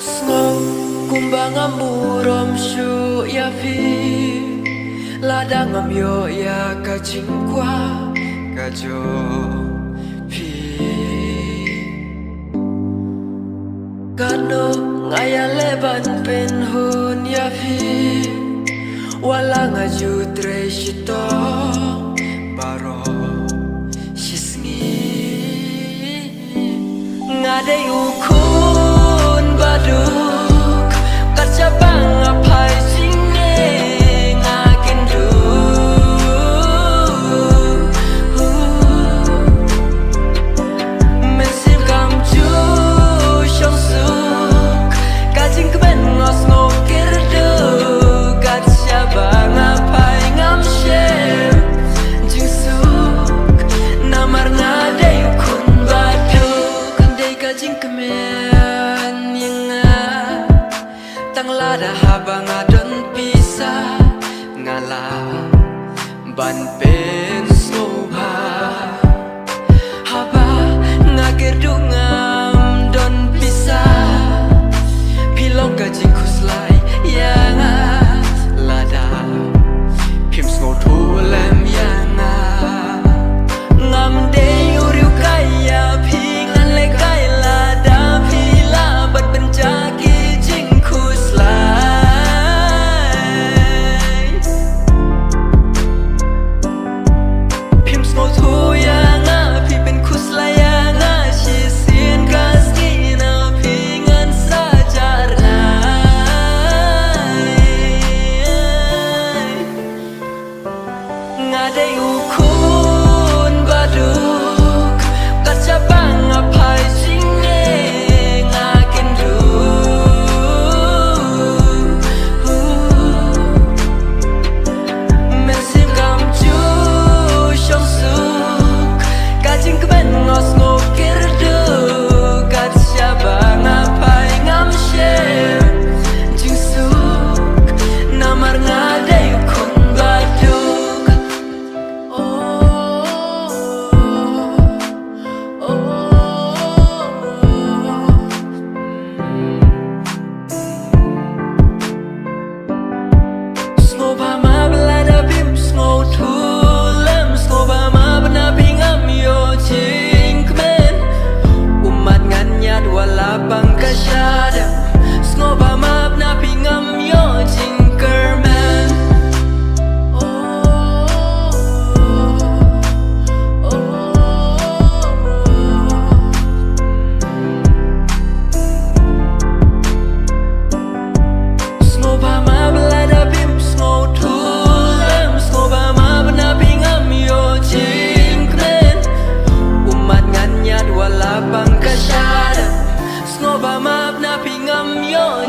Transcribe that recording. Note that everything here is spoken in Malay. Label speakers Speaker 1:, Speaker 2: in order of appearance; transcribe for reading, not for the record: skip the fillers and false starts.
Speaker 1: Snow kumbang amurom shu ya phi ladang am yo ya ka ching kwa ka jo phi kano ngaya leban pen hun ya phi wala nga ju tre shito baro shisngi ngade ukun baduk kaca bang apai singe ngakin du mesim kam ju shong suk kajing keben ngos ngokir du kaca bang apai ngam shem jing suk namar ngade ukun baduk andai kajing kemen tang lada habang adon pisa ngala ban pen snowha haba ngakir dungam don pisa pilong kajing kuslai yang lada pim snow tu lem yang ngam de uriu kaya pingan le kai lada pila bat benjaki ngade ukun baduk kaca bang apai singe ngakin du mesim kam ju shong suk kajing keben ngos ngokir du kaca bang apai ngam shem jing suk namar ngade ukun baduk Snow ba map na pingam yo